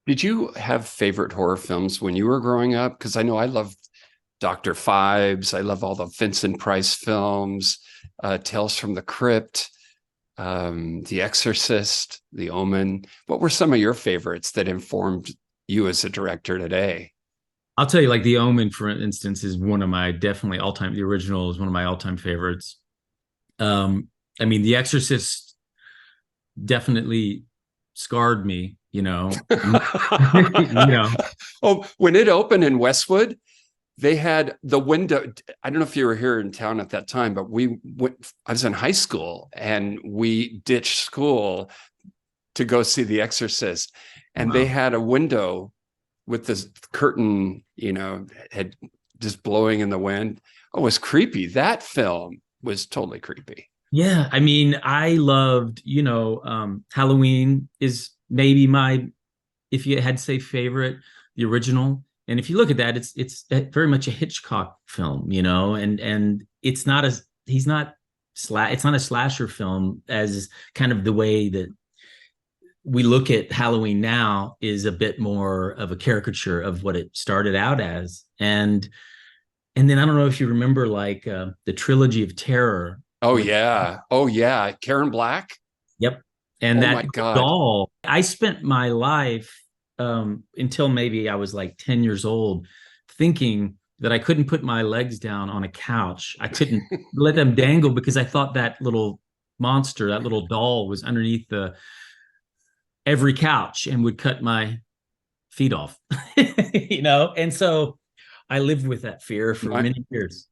Did you have favorite horror films when you were growing up? Because I know I love Dr. Phibes. I love all the Vincent Price films, Tales from the Crypt, The Exorcist, The Omen. What were some of your favorites that informed you as a director today? I'll tell you, like The Omen, for instance, is one of my definitely all-time. The original is one of my all-time favorites. Um, I mean, The Exorcist definitely scarred me. Oh, when it opened in Westwood, they had the window. I don't know if you were here in town at that time, but we went, I was in high school and we ditched school to go see The Exorcist. And they Wow. had a window with this curtain, had just blowing in the wind. Oh, it was creepy. That film was totally creepy. Yeah, I mean, I loved, Halloween is maybe my, if you had to say favorite, the original. And if you look at that, it's very much a Hitchcock film, and it's not a he's not it's not a slasher film as kind of the way that we look at Halloween now is a bit more of a caricature of what it started out as. And then I don't know if you remember like the trilogy of terror Oh with yeah. Oh yeah. Karen Black. Yep. And Oh my that God. doll, I spent my life until maybe I was like 10 years old thinking that I couldn't put my legs down on a couch. I couldn't let them dangle because I thought that little monster, that little doll was underneath the every couch and would cut my feet off. And so I lived with that fear for My, many years.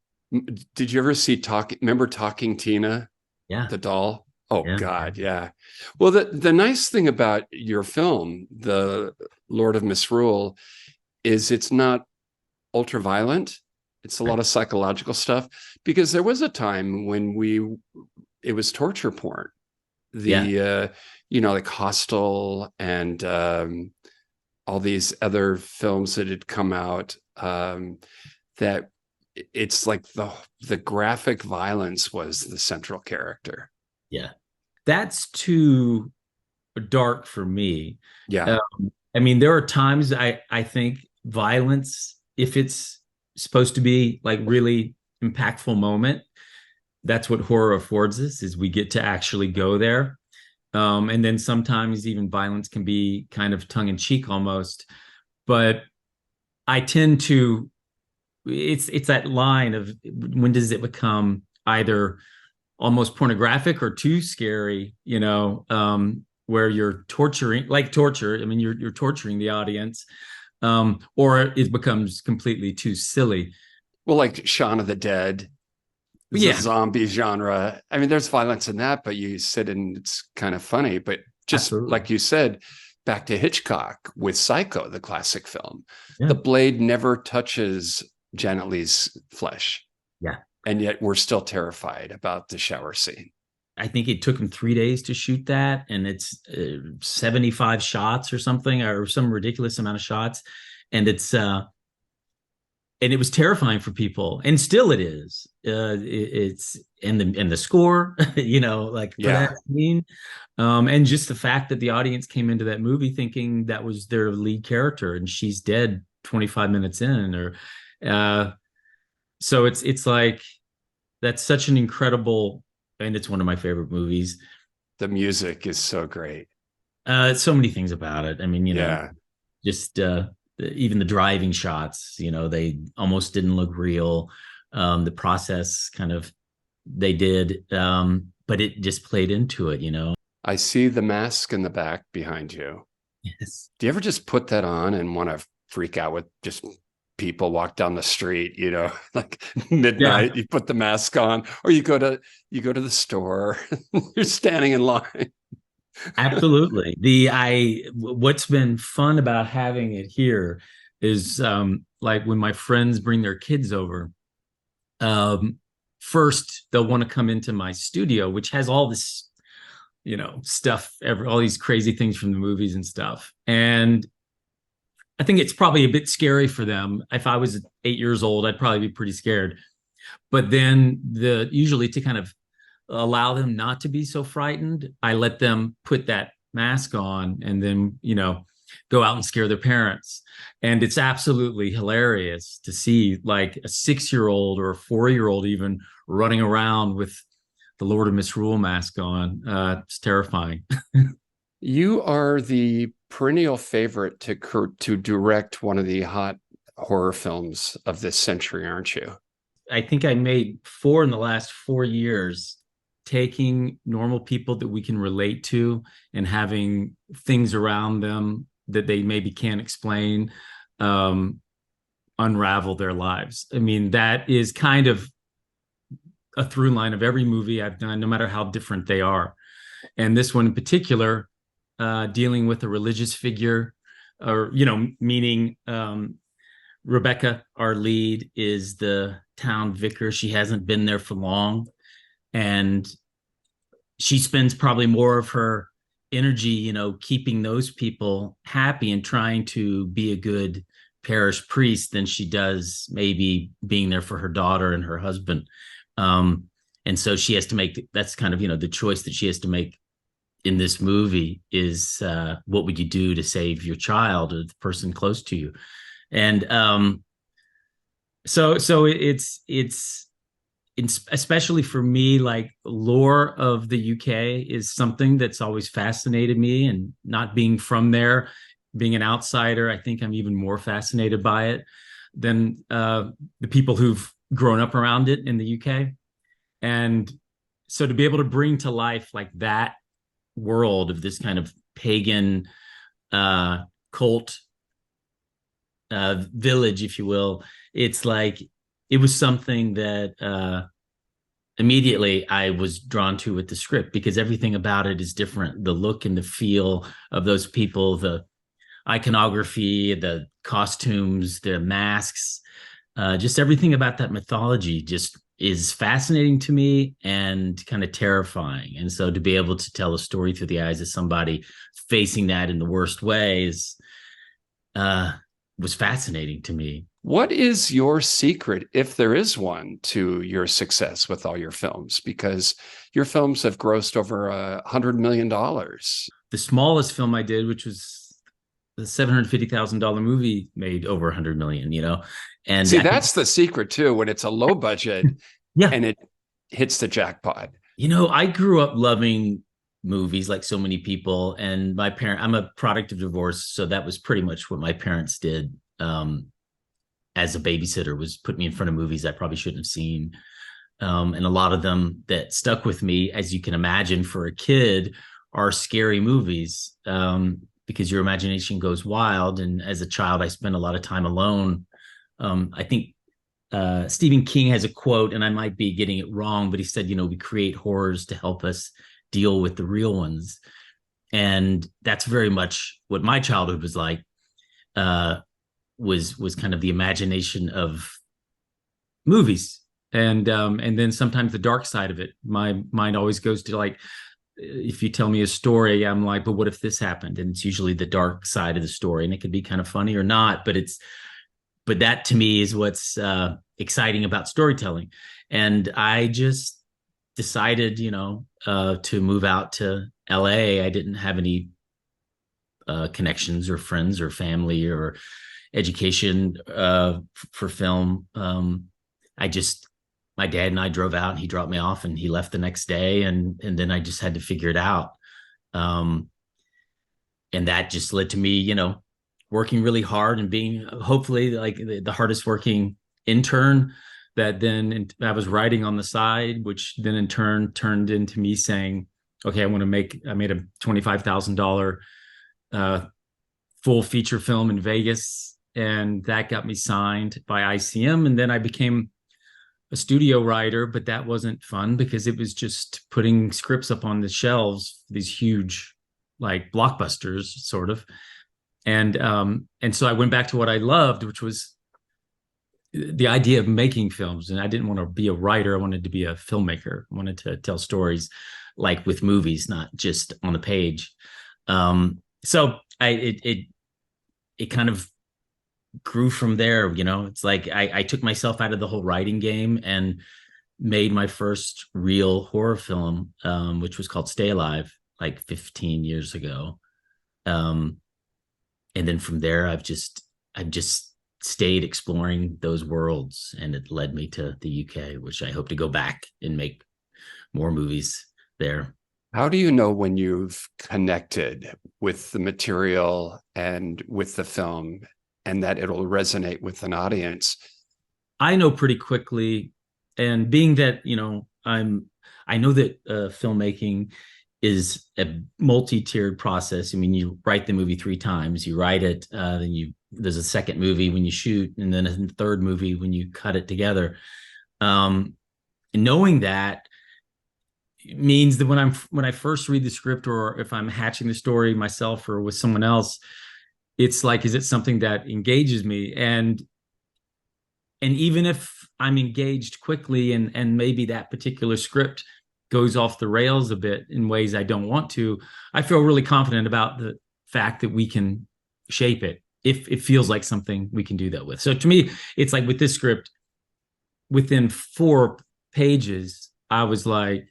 did you ever see remember Talking Tina, Yeah. the doll? Oh Yeah. God, yeah. Well, the nice thing about your film, The Lord of Misrule, is it's not ultra violent. It's a Right. lot of psychological stuff because there was a time when it was torture porn. Yeah. Like Hostel and all these other films that had come out, that it's like the graphic violence was the central character. Yeah. That's too dark for me. Yeah. I mean, there are times I think violence, if it's supposed to be like really impactful moment, that's what horror affords us, is we get to actually go there. And then sometimes even violence can be kind of tongue in cheek almost. But I tend to, it's that line of when does it become either almost pornographic or too scary, where you're torturing, like torture. I mean, you're torturing the audience, or it becomes completely too silly. Well, like Shaun of the Dead, the Yeah, zombie genre. I mean, there's violence in that, but you sit and it's kind of funny. But just absolutely. like you said, back to Hitchcock with Psycho, the classic film, Yeah, the blade never touches Janet Leigh's flesh. yeah. And yet we're still terrified about the shower scene. I think it took him 3 days to shoot that, and it's 75 shots or something, or some ridiculous amount of shots, and it was terrifying for people, and still it is. It's and the score, like for that Yeah. scene, and just the fact that the audience came into that movie thinking that was their lead character, and she's dead 25 minutes in, or uh, so it's like that's such an incredible, and it's one of my favorite movies. The music is so great. So many things about it. I mean, Yeah. just even the driving shots, they almost didn't look real. The process kind of they did, but it just played into it. I see the mask in the back behind you. Yes. Do you ever just put that on and want to freak out with just people walk down the street, like Yeah, midnight, you put the mask on, or you go to the store, you're standing in line. absolutely. What's been fun about having it here is like when my friends bring their kids over, um, first they'll want to come into my studio, which has all this, stuff, all these crazy things from the movies and stuff. And I think it's probably a bit scary for them. If I was 8 years old, I'd probably be pretty scared. But then usually to kind of allow them not to be so frightened, I let them put that mask on, and then go out and scare their parents. And it's absolutely hilarious to see like a 6-year-old or a 4-year-old even running around with the Lord of Misrule mask on. It's terrifying. You are the perennial favorite to direct one of the hot horror films of this century, aren't you? I think I made 4 in the last 4 years, taking normal people that we can relate to and having things around them that they maybe can't explain, um, unravel their lives. I mean, that is kind of a through line of every movie I've done, no matter how different they are. And this one in particular, dealing with a religious figure, or, meaning Rebecca, our lead, is the town vicar. She hasn't been there for long. And she spends probably more of her energy, keeping those people happy and trying to be a good parish priest than she does maybe being there for her daughter and her husband. And so she has to make, that's kind of, the choice that she has to make in this movie is, what would you do to save your child or the person close to you? And so it's especially for me, like lore of the UK is something that's always fascinated me, and not being from there, being an outsider, I think I'm even more fascinated by it than the people who've grown up around it in the UK. And so to be able to bring to life like that world of this kind of pagan cult village, if you will, it's like it was something that immediately I was drawn to with the script, because everything about it is different. The look and the feel of those people, the iconography, the costumes, the masks, just everything about that mythology just is fascinating to me and kind of terrifying. And so to be able to tell a story through the eyes of somebody facing that in the worst ways was fascinating to me. What is your secret, if there is one, to your success with all your films? Because your films have grossed over $100 million. The smallest film I did, which was the $750,000 movie, made over 100 million. And see, that's the secret too, when it's a low budget yeah, and it hits the jackpot. I grew up loving movies like so many people, and I'm a product of divorce, so that was pretty much what my parents did. As a babysitter, was put me in front of movies I probably shouldn't have seen. And a lot of them that stuck with me, as you can imagine, for a kid, are scary movies, because your imagination goes wild. And as a child, I spent a lot of time alone. I think Stephen King has a quote, and I might be getting it wrong, but he said, we create horrors to help us deal with the real ones. And that's very much what my childhood was like. Was kind of the imagination of movies, and then sometimes the dark side of it. My mind always goes to, like, if you tell me a story, I'm like, but what if this happened? And it's usually the dark side of the story, and it could be kind of funny or not, but that to me is what's exciting about storytelling. And I just decided, to move out to LA. I didn't have any connections or friends or family or education for film. My dad and I drove out, and he dropped me off, and he left the next day, and then I just had to figure it out. And that just led to me, working really hard and being hopefully like the hardest working intern. That then I was writing on the side, which then in turn turned into me saying, okay, I made a $25,000 full feature film in Vegas, and that got me signed by ICM. And then I became a studio writer, but that wasn't fun because it was just putting scripts up on the shelves, these huge like blockbusters sort of. And so I went back to what I loved, which was the idea of making films. And I didn't want to be a writer. I wanted to be a filmmaker. I wanted to tell stories like with movies, not just on the page. So it kind of grew from there. It's like I took myself out of the whole writing game and made my first real horror film, which was called Stay Alive, like 15 years ago. and then from there, I've just stayed exploring those worlds, and it led me to the UK, which I hope to go back and make more movies there. How do you know when you've connected with the material and with the film and that it'll resonate with an audience? I know pretty quickly, and being that I know that filmmaking is a multi-tiered process. I mean, you write the movie 3 times. You write it, then there's a second movie when you shoot, and then a third movie when you cut it together. Knowing that means that when I first read the script, or if I'm hatching the story myself or with someone else, it's like, is it something that engages me? And even if I'm engaged quickly, and maybe that particular script goes off the rails a bit in ways I don't want to, I feel really confident about the fact that we can shape it if it feels like something we can do that with. So to me, it's like with this script, within 4 pages, I was like,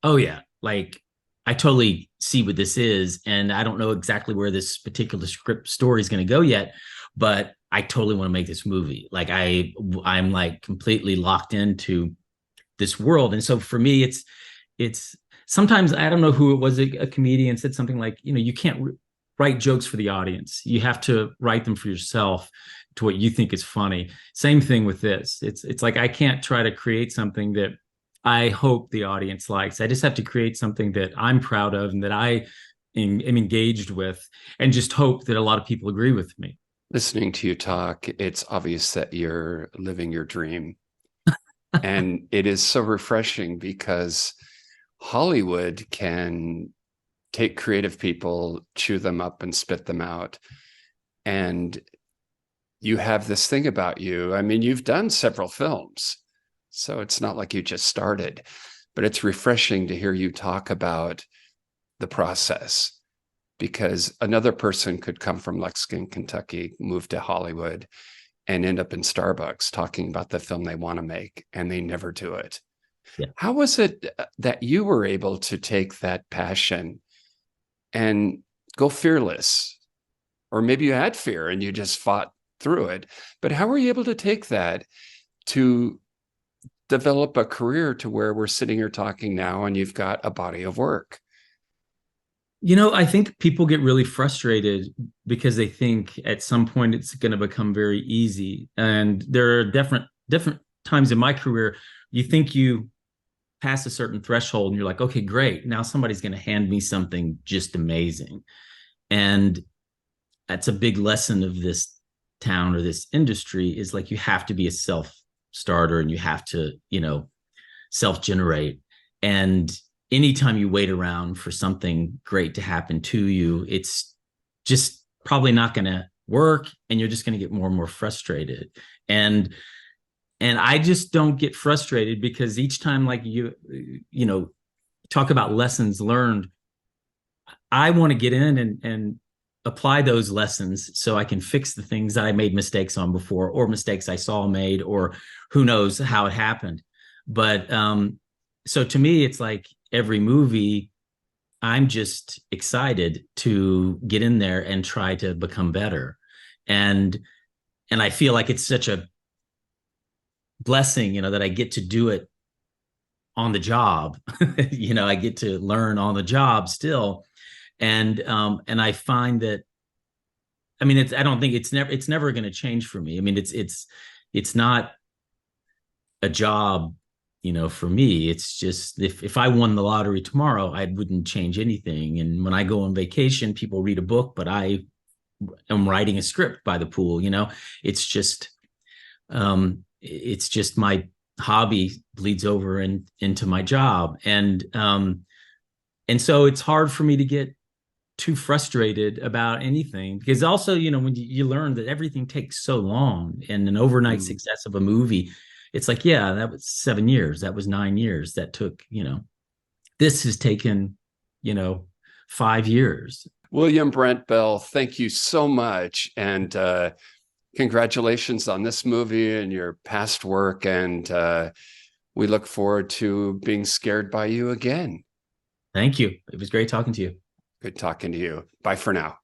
oh yeah, like I totally see what this is. And I don't know exactly where this particular script story is going to go yet, but I totally want to make this movie. Like I'm like completely locked into this world. And so for me, it's sometimes, I don't know who it was, a comedian said something like, you can't write jokes for the audience. You have to write them for yourself, to what you think is funny. Same thing with this. It's like, I can't try to create something that I hope the audience likes. I just have to create something that I'm proud of and that I am engaged with, and just hope that a lot of people agree with me. Listening to you talk, it's obvious that you're living your dream. And it is so refreshing, because Hollywood can take creative people, chew them up and spit them out. And you have this thing about you. I mean, you've done several films, so it's not like you just started, but it's refreshing to hear you talk about the process, because another person could come from Lexington, Kentucky, move to Hollywood, and end up in Starbucks talking about the film they want to make, and they never do it. Yeah. How was it that you were able to take that passion and go fearless? Or maybe you had fear and you just fought through it. But how were you able to take that to develop a career to where we're sitting here talking now and you've got a body of work? I think people get really frustrated because they think at some point it's going to become very easy. And there are different times in my career, you think you pass a certain threshold and you're like, okay, great. Now somebody's going to hand me something just amazing. And that's a big lesson of this town or this industry, is like, you have to be a self-starter, and you have to, self-generate. And anytime you wait around for something great to happen to you, it's just probably not going to work, and you're just going to get more and more frustrated. And I just don't get frustrated, because each time, like you talk about lessons learned, I want to get in and apply those lessons so I can fix the things that I made mistakes on before, or mistakes I saw made, or who knows how it happened. But so to me, it's like every movie, I'm just excited to get in there and try to become better. And I feel like it's such a blessing, that I get to do it on the job. I get to learn on the job still. And I find that, I mean, I don't think it's never going to change for me. I mean, it's not a job, for me. It's just, if I won the lottery tomorrow, I wouldn't change anything. And when I go on vacation, people read a book, but I am writing a script by the pool. It's just my hobby bleeds over into my job. And so it's hard for me to get too frustrated about anything, because also, when you learn that everything takes so long, and an overnight success of a movie, it's like, yeah, that was 7 years. That was 9 years. That took, this has taken, 5 years. William Brent Bell, thank you so much. And congratulations on this movie and your past work. And we look forward to being scared by you again. Thank you. It was great talking to you. Good talking to you. Bye for now.